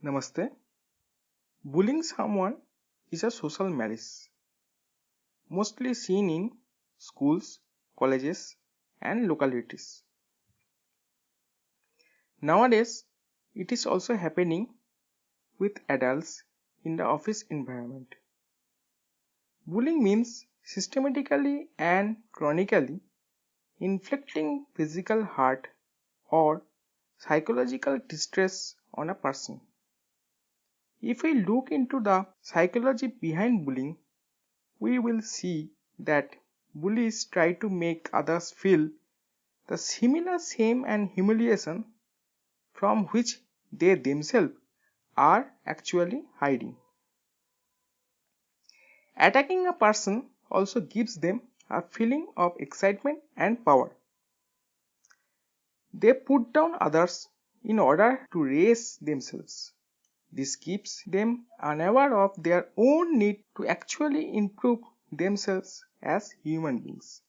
Namaste. Bullying someone is a social malice, mostly seen in schools, colleges, and localities. Nowadays, it is also happening with adults in the office environment. Bullying means systematically and chronically inflicting physical hurt or psychological distress on a person. If we look into the psychology behind bullying, we will see that bullies try to make others feel the similar shame and humiliation from which they themselves are actually hiding. Attacking a person also gives them a feeling of excitement and power. They put down others in order to raise themselves. This keeps them unaware of their own need to actually improve themselves as human beings.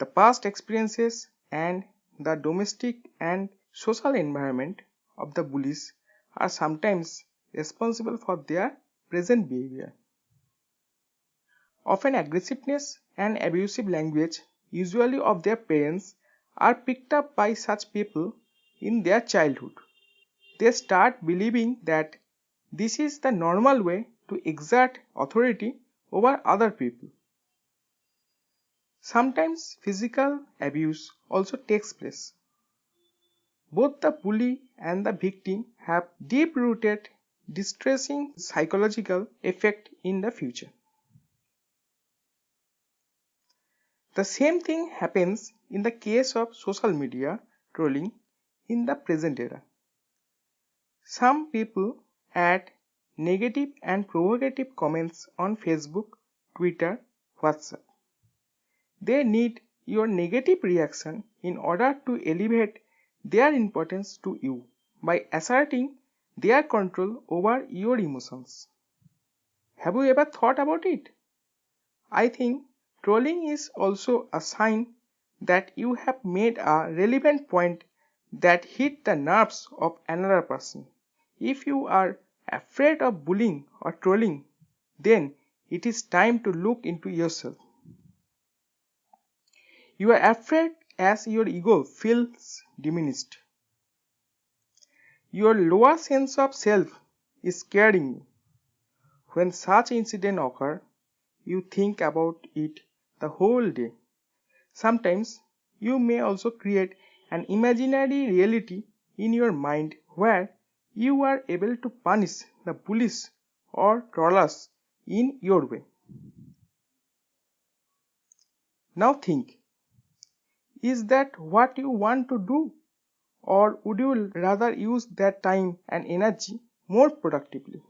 The past experiences and the domestic and social environment of the bullies are sometimes responsible for their present behavior. Often aggressiveness and abusive language, usually of their parents, are picked up by such people in their childhood. They start believing that this is the normal way to exert authority over other people. Sometimes physical abuse also takes place. Both the bully and the victim have deep-rooted, distressing psychological effect in the future. The same thing happens in the case of social media trolling in the present era. Some people add negative and provocative comments on Facebook, Twitter, WhatsApp. They need your negative reaction in order to elevate their importance to you by asserting their control over your emotions. Have you ever thought about it? I think trolling is also a sign that you have made a relevant point that hit the nerves of another person. If you are afraid of bullying or trolling, then it is time to look into yourself. You are afraid as your ego feels diminished. Your lower sense of self is scaring you. When such incidents occur, you think about it the whole day. Sometimes you may also create an imaginary reality in your mind where you are able to punish the bullies or trollers in your way. Now think, is that what you want to do? Or would you rather use that time and energy more productively?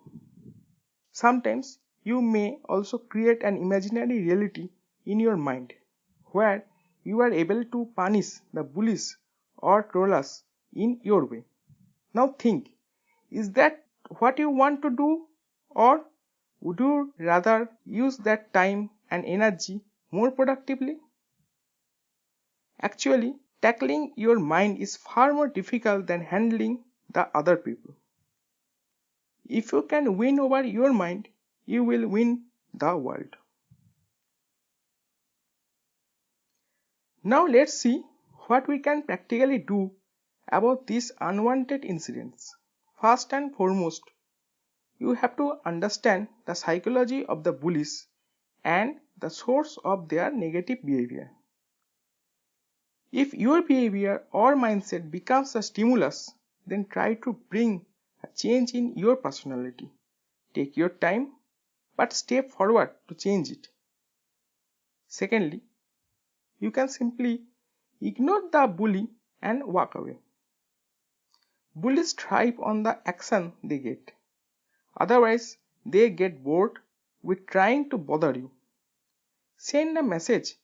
Sometimes you may also create an imaginary reality in your mind where you are able to punish the bullies or trollers in your way. Now think, is that what you want to do? Or would you rather use that time and energy more productively? Actually, tackling your mind is far more difficult than handling the other people. If you can win over your mind, you will win the world. Now let's see what we can practically do about these unwanted incidents. First and foremost, you have to understand the psychology of the bullies and the source of their negative behavior. If your behavior or mindset becomes a stimulus, then try to bring a change in your personality. Take your time, but step forward to change it. Secondly, you can simply ignore the bully and walk away. Bullies thrive on the action they get. Otherwise, they get bored with trying to bother you. Send a message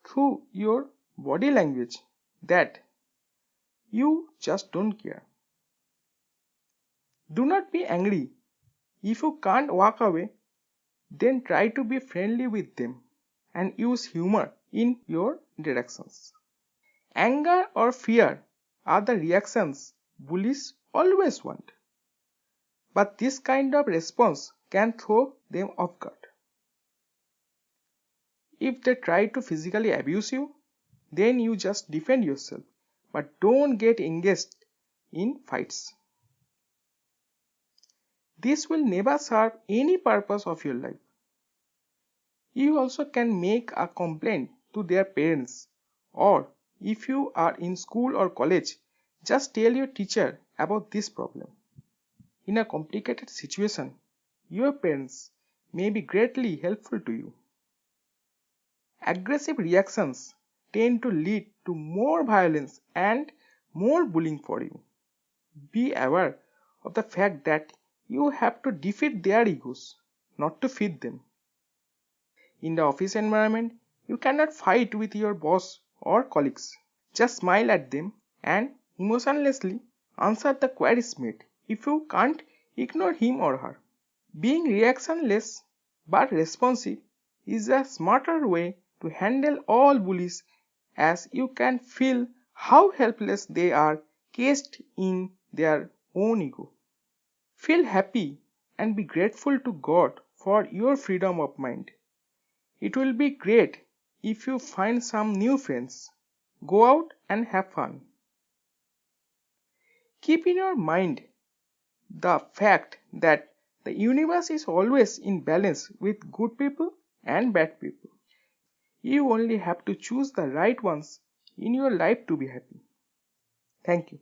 through your body language that you just don't care. Do not be angry. If you can't walk away, then try to be friendly with them and use humor in your interactions. Anger or fear are the reactions bullies always want. But this kind of response can throw them off guard. If they try to physically abuse you, then you just defend yourself, but don't get engaged in fights. This will never serve any purpose of your life. You also can make a complaint to their parents, or if you are in school or college, just tell your teacher about this problem. In a complicated situation, your parents may be greatly helpful to you. Aggressive reactions tend to lead to more violence and more bullying for you. Be aware of the fact that you have to defeat their egos, not to feed them. In the office environment, you cannot fight with your boss or colleagues. Just smile at them and emotionlessly answer the queries made. If you can't, ignore him or her. Being reactionless but responsive is a smarter way to handle all bullies, as you can feel how helpless they are caged in their own ego. Feel happy and be grateful to God for your freedom of mind. It will be great if you find some new friends. Go out and have fun. Keep in your mind the fact that the universe is always in balance with good people and bad people. You only have to choose the right ones in your life to be happy. Thank you.